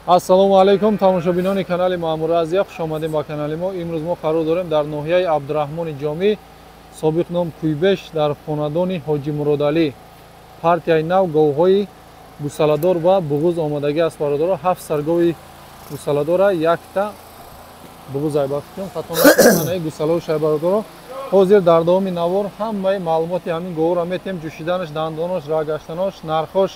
Ассалому алайкум тамошобинони канали Маъмур Азия, хуш омадем ба канали мо. Имрӯз мо қарор дорем дар ноҳияи Абдураҳмони Ҷомӣ, собиқ ном Кӯйбеш, дар хонадони Ҳоҷи Муродалӣ, партияи нав говҳои гусаладор ва буғуз омадагӣ аст бародаро. 7 саргови гусаладора, якта буғуз айбафикум хато накунае гусалаоша бародаро. ҳозир дар давоми навор ҳамаи маълумоти ҳамин говҳоро метем, ҷӯшиданаш, дандонош, рагаштанош, нархош,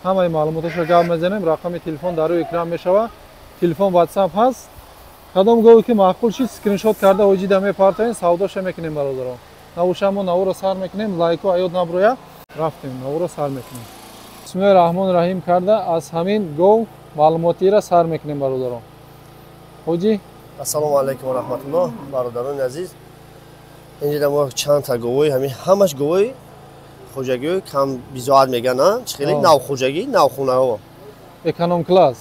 ҳамаи маълумоташро гап мезанем. Рақами телефон дар рӯи экран мешавад. Телефон WhatsApp ҳаст. Кадом гове ки маъқул шид скриншот карда оҷида мепартоем, савдоша мекунем бародаро. Навуша мо наворо сар мекунем, лайку аёд наброя, рафтем наворо сар мекунем. Бисмиллаҳи раҳмони раҳим карда аз ҳамин гов маълумотиро сар мекунем бародаро. ҳоҷи ассалому алайкум ва раҳматуллоҳ. бародарони азиз, инҷа мо чанд та говои ҳамаш говои хоҷагӣ кам бизоат меган, чӣ хеле нав хоҷагӣ, нав хонаҳо. эконом класс.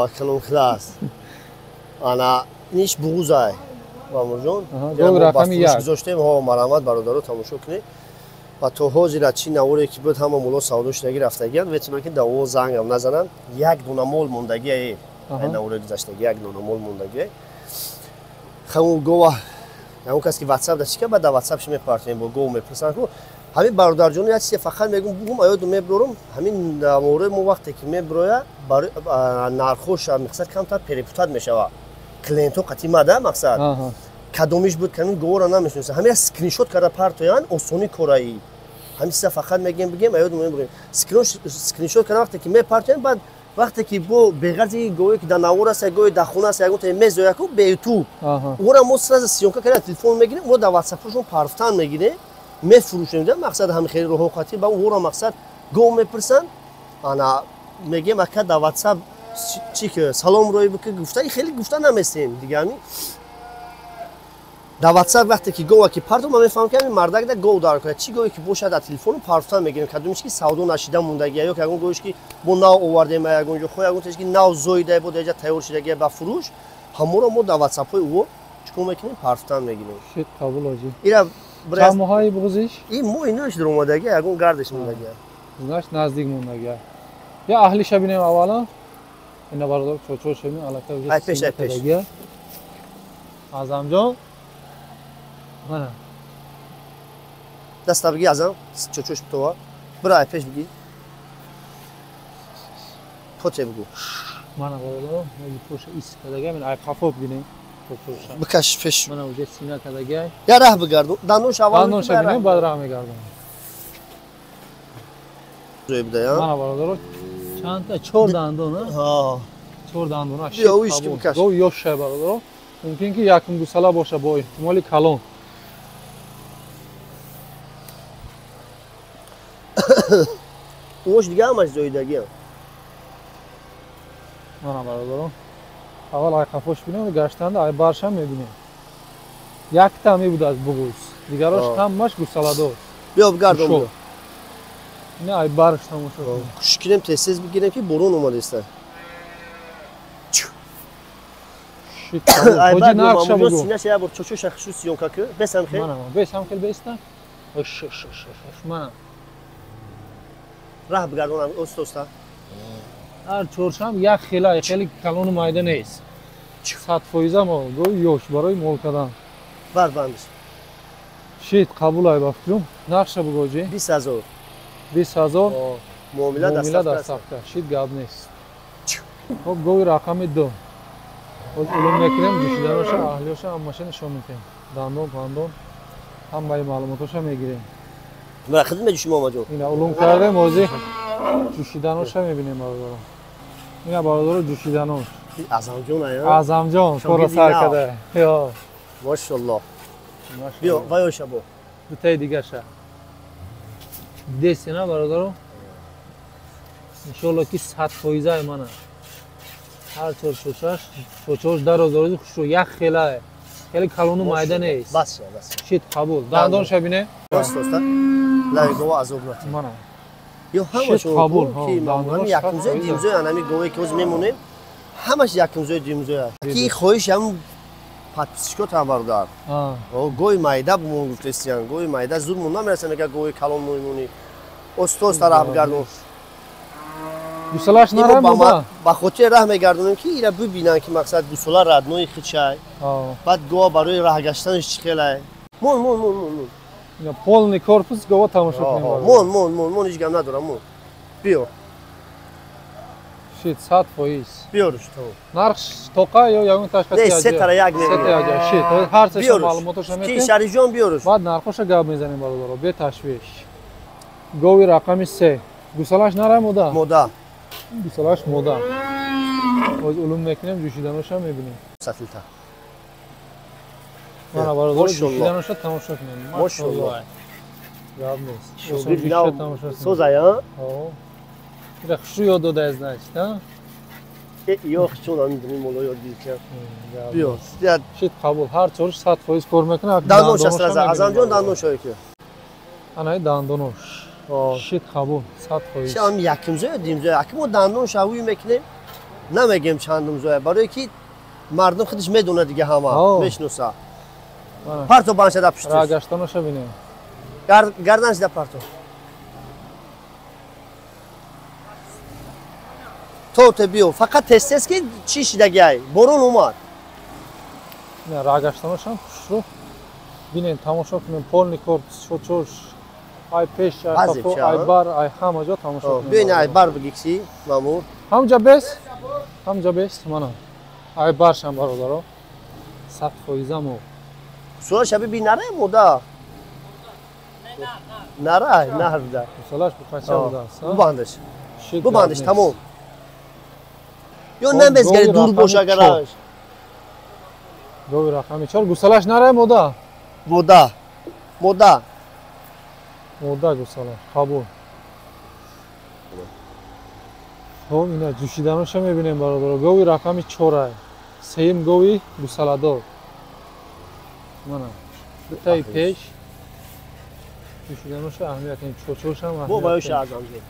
Эконом класс. Ана ниш буғузай. Мамурҷон. Гов рақами 1. Гузоштем, марҳамат бародаро тамошо кунед. Ва то ҳозир чӣ наворе ки буд ҳама муло савдошудагӣ рафтагиян, ветунан ки даво зангам назанан, як дона мол мондагие. Ай наворе гузаштаги як дона мол мондагие. Хаму гова ягон кас ки WhatsApp да чика ба да WhatsApp ши мепартем бо гов мепурсан ку ҳамин бародарҷони як чизе фақат мегум бугум аёду меброрум ҳамин наворе мо вақте ки меброя нархоша мақсад камтар перепутат мешава. Клиентҳо қатъи мада мақсад кадомиш буд ки ҳамин говора намешноса. Ҳамин скриншот карда партоян осони кораи. Ҳамин чиза фақат мегем бигем аёду меброрем. Скриншот карда вақте ки мепартоян баъд вақте ки бо беғарзи гове ки дар навор аст, гове дар хона аст, ягон мезоя ку бе YouTube. Ора мо сразу сиёнка карда телефон мегирем, мо дар WhatsApp-шон парфтан мегирем. мефурӯшем мақсад ҳами хеле роҳоқатӣ ба ора мақсад гов мепурсан ана мегем ака да WhatsApp чӣ ки салом рӯи буки гуфта хеле гуфта наместем дига ами да WhatsApp вақте ки гова ки парту ма мефаҳмам ки ами мардак да гов дар кунад чӣ гове ки бошад дар телефону парфтан мегирем кадомиш ки савдо нашида мондагия ё ягон говеш ки бо нав овардем ягон ҷо хо ягон теш ки нав зоида бо деҷа тайёр шудагия ба фурӯш ҳаморо мо да WhatsApp-ҳои ӯ чикор мекунем парфтан мегирем. Шит қабул оҷи. ира Чанд моҳаи буғузиш? ин моҳи нӯш дар омадагия, ягон гардиш мондагия. Знаш наздик мондагия. Я аҳлиша бинем аввало. Ина бародар чочор шавем аллакай уҷа. Ай пеш. Азамҷон. Мана. Даста биги азам, чочош битова. Бира ай пеш биги. Хоче бигу. Мана бародар, мо поша истадагия мен ай қафоп бинем. Бикаш пеш. Мана уҷа сина кадагия. Я раҳ бигарду. Данош аввал. Данош бинем баъд раҳ мегардам. Зой бидая. Мана бародар, чанд та 4 дандон, ҳа. 4 дандон. Yo ish ki bikash. Гов ёш шай бародар. Мумкин ки якум гусала боша бо эҳтимоли калон. Ош дига ҳамаш зоидагия. Мана бародар. Аввал ай қафош бинем, гаштанда ай баршам мебинем. Якта мебуд аз буғуз. Дигарош ҳамаш гусаладор. Биё бигардон. Не ай барш тамошо. Кушкинем тез бигирем ки борон омадеста. Шит. Ҳоҷи нақша бугу. Сина шая бор чочо шахшу сиёнка ку. Бесам хел. Мана бесам хел беста. Ош. Мана. Раҳ бигардонам оста. Ҳар чоршам як хела, хели калону майда нест. 100% мо гов ёш барои мол кардан. Бардбандиш. Шит қабул ай ба фикрам. Нақша бугу ҷи. 20000. 20000. Муомила дастафта. Шит гап нест. Хоб гови рақами 2. Ҳоз улум мекунем, ҷӯшиданоша, аҳлиёша ҳамаша нишон медиҳем. Дандон, пандон ҳамаи маълумотоша мегирем. Ва хидмат ҷӯши мамаҷон. Ина улум кардем, ҳозир ҷӯшиданоша мебинем бародаро. Ина бародаро ҷӯшиданош. Азамҷон ая. Азамҷон, кора сар када. Ё. Машаллоҳ. Биё, ваё шабо. Дутаи дигаша. Десина бародаро. Иншоалло ки 100% мана. ҳар чорчош дароздарози хушро як хела. Хели калону майда нест. Бас. Шит қабул. Дандонша бине. Оста. Лай гова азоб нати. Мана. Ё ҳамашон қабул. ки мамуран якумзои димзои анами гове ки оз мемонем. Ҳамаш якумзои димзои. Ки хоҳиш ҳам подписчикот ҳам бародар. Гои майда бумон гуфтестиян. Гои майда зуд мо намерасам ага гои калон мемонӣ. Оста раҳ бигардон. Мана. Шит қабул. Дандонша бине. Ё ҳамашон ки мамуран якумзои димзои. Ҳамаш якумзои димзои. Ки хоҳиш ҳам подписчикот ҳам бародар. Гои майда бумон гуфтестиян. Гои калон мемонӣ. Оста раҳ бигардон. гусалаш нарай мода. ба хотир раҳ мегардонем ки ира бибинанд ки мақсад гусола раднои хичай. Баъд гова барои раҳ гаштанаш чӣ хелай. Мон. Ина полный корпус гова тамошо кунем. Мон ҳеҷ гап надорам. Мон. Биё. Шит 100%. Биё рушто. Нарх тоқа ё ягон ташкати Не, се тара як Се тара шит. Ҳар чиз маълумотоша метем. Ки метем. Шариҷон биё руш. Баъд нархоша гап мезанем бародаро. Бе ташвиш. Гови рақами 3. Гусалаш нарай мода? Мода. Гусалаш мода. Оз улум мекунем, ҷӯшиданоша мебинем. Сафилта. Мана бародаро ҷӯшиданоша тамошо кунем. Машаллоҳ. Гап нест. Шогирд нав созая? Ира хушрӯ ёд додаи значит, а? Ё хушрӯ намидоним моло ёд гирча. Биё. Шит қабул. Ҳар чораш 100% кор мекунад. Данош аст раза. Азамҷон данош оё. Анаи дандонош. Шит қабул 100%. Шам яким зоя димзоя. Акимо дандош авуй мекунем. Намегем чандум зоя. Барои ки мардум худаш медона дига ҳама. Мешноса. Парто банша да пуштиш. Рагаштаноша бинем. Гарданш да парто. То биё. Фақат тестес ки чӣ шидагиай. Борон омад. Не, рагаштаношам хушрӯ. Бинем тамошо кунем полный корпус шочош. Ай пеш, ай кафо, ай бар, ай ҳама ҷо тамошо кунем. Биёни ай бар бигикси маъмур. Ҳамҷа бес? Ҳамҷа бес мана. Ай баршам бародаро. 100% мо. Суала шаби би нарай мода. Нарай, нарда. Гусалаш бухача будааст. Бубандиш, тамом. Ё намезгари дур бош агараш. Гови рақами 4. Гусалаш нарай мода? Мода. Мода гусалаш. Қабул. Хоб ина ҷӯшиданоша мебинем бародаро. Гови рақами 4. Сеюм гови гусаладор. Мана. Битаи пеш. ҷӯшиданоша аҳамият ин чорчоршам аҳамият. Бо баёша азамҷон.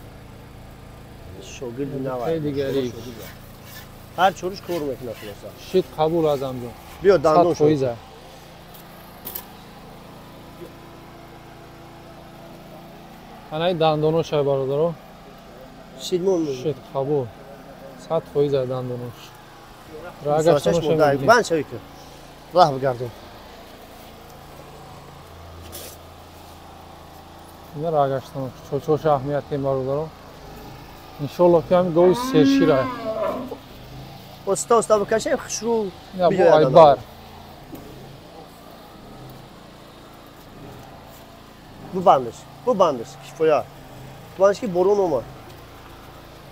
Шогирди навай. Хеле дигари. Ҳар чориш кор мекунад хулоса. Шит қабул азамҷон. Биё дандон шо. Анаи дандоноша бародаро. Шит мон. Шит қабул. 100% дандонош. Рагаштаноша мебинем. Бан шавӣ ки. Раҳ бигардон. Ина рагаштанош. Чорчорша аҳамият кем бародаро. Иншоллоҳ ки ҳами гови сершира. Оста бикашем хушрӯ. Я бо ай бар. Бубандиш. Кифоя. Бубандиш ки борон омад.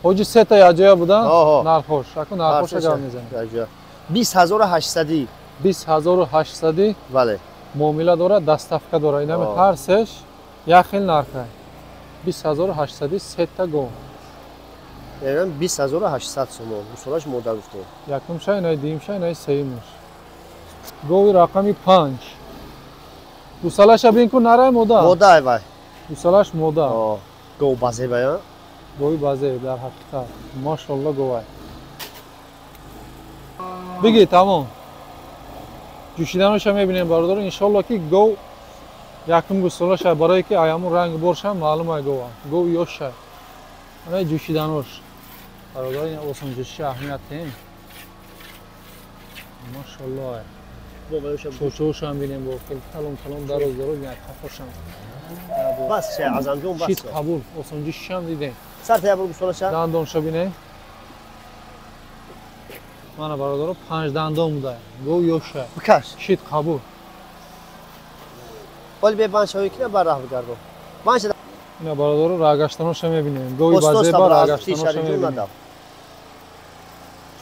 Ҳоҷи сета яҷоя будан? Нархош. Аку нархоша гап мезанем. 20800. 20800. Бале. Муомила дорад, даставка дорад. Инами ҳар сеш як хел нарха. 20800 сета гон. Яъне 20800 сомон. Гусалаш мода гуфтем. Якумша, инаи дуюмша, инаи сеюмаш. Гови рақами 5. Гусалаша бин ку нарай мода? Мода вай. Гусалаш мода. Гов базе бая? Гови базе дар ҳақиқат. Машаллоҳ говай. Биги тамом. ҷӯшиданоша мебинем бародаро. Иншоллоҳ ки гов якум гусалаша барое ки аямун ранг борша маълум ай гова. Гов ёша. Анаи ҷӯшиданош. Бародаро ин осон ҷӯшиша аҳамият тем. Машаллоҳ. Чорчоршам бинем бо калон дароз як қафошам. Бас ша азамҷон бас. Шит қабул. Осон ҷӯшишам дидем. Сар таябур гусалаша. Дандонша бинем. Мана бародаро 5 дандон буда. Гов ёша. Бикаш. Шит қабул. Оли бе бан шавӣ кина бар раҳ бигардон. Банша ина бародаро рагаштаноша мебинем. Гови базе бар рагаштаноша мебинем.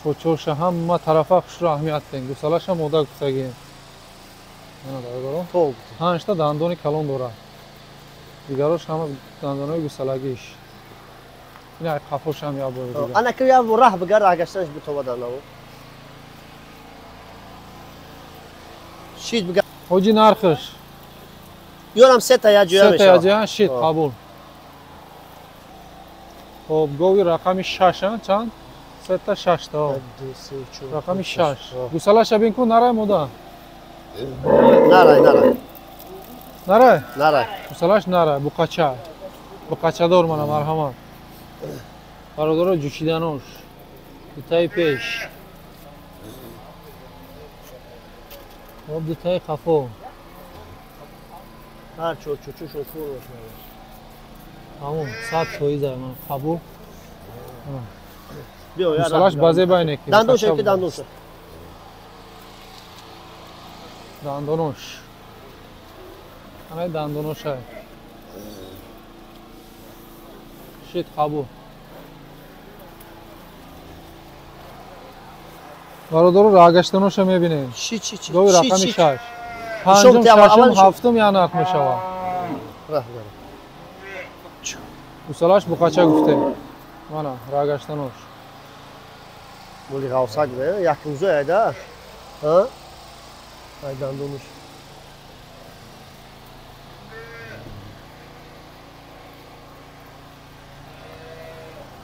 Чорчорша ҳама тарафа хушрӯ аҳамият ден. Гусалаша мода гуфтагием. Мана бародаро. 5 та дандони калон дорад. Дигарош ҳама дандонои гусалагиш. Ина қафошам я бор дига. Ана ки я раҳ бигар рагаштанаш битовада наво. Шит бигар. Ҳоҷи нархаш. Ёрам сета яҷоя мешавад. Сета яҷоя шит қабул. Хоб гови рақами 6 чанд? Сета 6 та. Рақами 6. Гусалаша бин ку нарай мода? Нарай. Нарай? Гусалаш нарай, буқача. Буқачадор мана марҳамат. برادر جوشیدنش دوتای پیش خب دوتای خفو هر چو چو شو فور همون 100% من خبو بیا یا مثلاش بازی باینه که دندونش که دندونش دندونش همه دندونش های شید خبو برادر راگشتنوش میبینیم چی گوی رقم 6 پنجم ششم هفتم یا نک میشوه مثلاش بقاچه گفته مانا راگشتنوش مولی غوصک به یک روزه ایده ها ای دندونش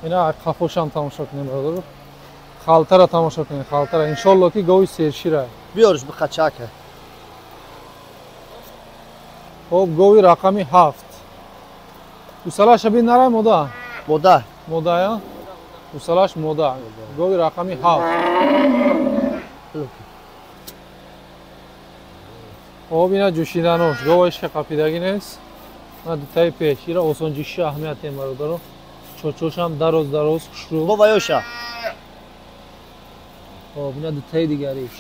اینا خفوش هم تماشا کنیم برادر خالته را تماشا کنیم خالته را انشالله که گوی سیرشی را بیارش به قچکه خب گوی رقمی 7 مثلاش بین نره مودا موده یا مثلاش مودا گوی رقمی 7 خب اینا جوشیدنش گویش که قپیدگی نیست من دوتای پیش ایرا اوسانجیشی اهمیت این برادر چوچوش هم دراز خوشرو بابا یوشا خب اینا دوتای دیگریش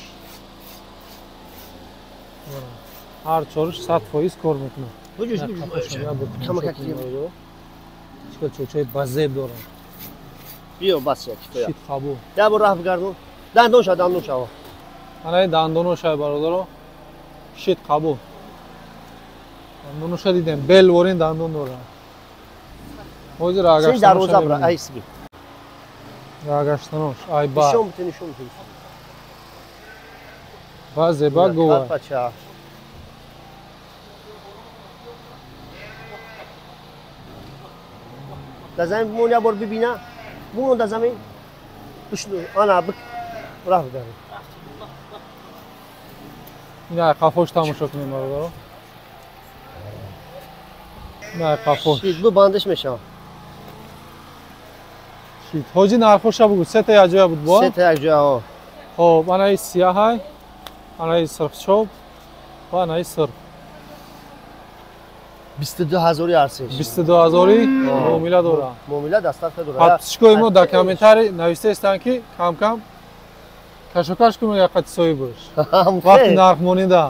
هر چورش 100% کار میکنه بجوش کم کم چکه چوچوی بزیب داره بیا بس یک شید خبو یا برو رفت بگردون دندونش من دندونش های برادر شید خبو دندونش دیدم بل ورین دندون داره موزی راگشتنوش دروازه برا ایس بی راگشتنوش ای با نشون بزیبا گوه در زمین بمون یا بار ببینه بمون در زمین بشنو آنا بک رفت داره اینا خفوش تماشا کنیم برادر اینا خفوش شید بو باندش میشه شید حاجی نرخوش بگو سه تا یک جای بود با سه تا یک جای ها خب آنهای سیاه های آنهای سرخ چوب و آنهای سرخ 22,000 ارزش 22,000 معامله داره معامله دستت دوره حدش کویمو در کامنتاری نوشته استن که کم کم کشوکش کنیم یک قطع سوی برش وقتی نرخ مونیده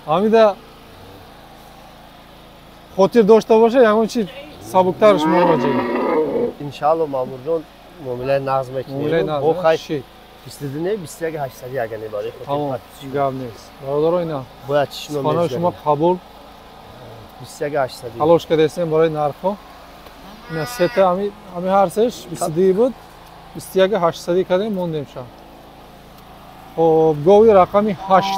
همیده خاطر داشته باشه یکون چی سبکترش مورد انشالله مامور جان معامله نغز میکنیم با خیلی 22 نه 21,800 اگه نباره تمام گپ نیست برادر اینا باید چشم خانه شما قبول 21,800 تلاش کردیم برای نرخ اینا سه تا همی هر سهش 22 بود 21,800 کردیم موندیم شام خب گوی رقمی 8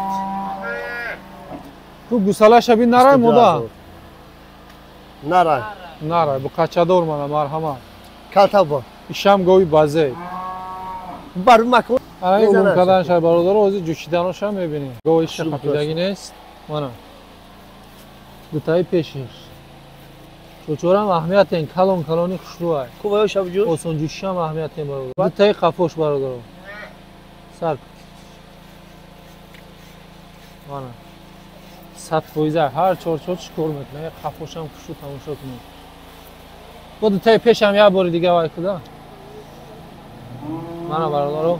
تو گوساله شبی نره مودا نره با قچه دور منه مرحمت کلتا با ایشم گوی بازه بر مکن این علوم کردن شای برادر رو ازی جوشیدنش هم میبینیم گویش خفیدگی نیست منم دوتای پیشش چوچورم اهمیت این کلونی خوشروه خوبه شب جو اوسون جوشی هم اهمیت این برادر دوتای قفوش برادر سر منم 100% هر چور چی کار میکنه قفوش هم خوشرو تماشا کنید با دوتای پیش هم یه بار دیگه وای کده منم برادر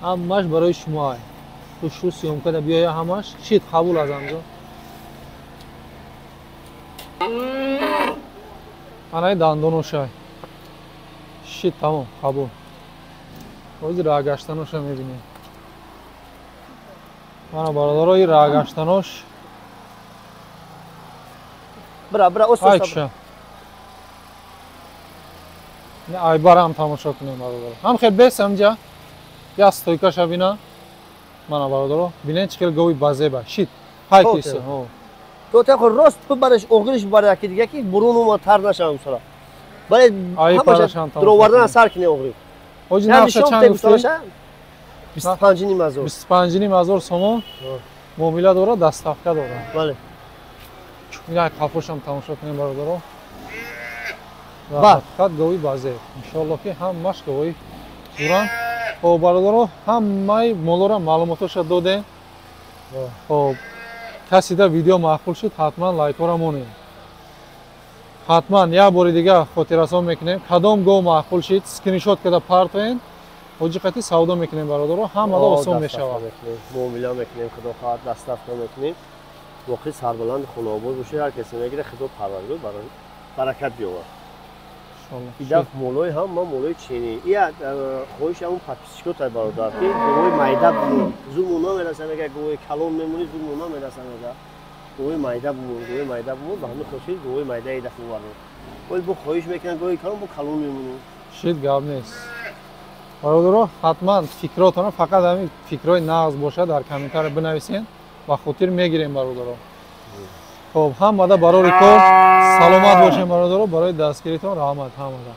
همش برای شما خوشرو سیوم کده بیای همش شید قبول از همجا آنهای دندونوش های شید تمام قبول بازی راه گشتنوش هم میبینیم منم برادر های راه گشتنوش برا ایکشا ای بار هم تماشا کنیم برادر هم خیلی بیست همجا یا ستویکا شبینا منم برادر بینید چکل گوی بازه با شید های کیسه تو تا راست برش اوغلش برای که دیگه که برون ما تر نشم سرا باید همش درو وردن سر کنه اوغلی اوج نقش چند گفتی 25,000 سومون معامله داره دستافکه داره بله اینا کافوش هم تماشا کنیم برادر Ба фақат говӣ баъзе. Иншоалло ки ҳамаш говӣ зуранд. Хоб бародаро ҳамаи молора маълумоташа додем. Хоб касида видео маъқул шуд, ҳатман лайкҳоро монед. ҳатман як бори дига хотиррасон мекунем. Кадом гов маъқул шид, скриншот када партоен. ҳоҷиқати савдо мекунем бародаро, ҳамада осон мешавад. муомила мекунем, худохоҳ дастафта мекунем. воқеъ сарбаланди хонаобод бошед, ҳар касе мегире хитоб парваргӯ барои баракат биёвад. ида молои ҳама молои чини. ия хоҳиши ҳамун подписчикотай бародар ки говои майда бумон. зулму намерасад, агар говои калон мемонӣ зулму намерасад, агар говои майда бумон, говои майда бумон, ба ҳамин хошид говои майда ида хубарон. вале бо хоҳиш мекунад говои калон бо калон мемонӣ. Шид гап нест. бародаро ҳатман фикротона фақат ҳамин фикрҳои нағз бошад дар комментария бинависен, ба хотир мегирем бародаро. хоб ҳамада барори кор саломат бошем бародаро, барои дастгиритон раҳмат ҳамада.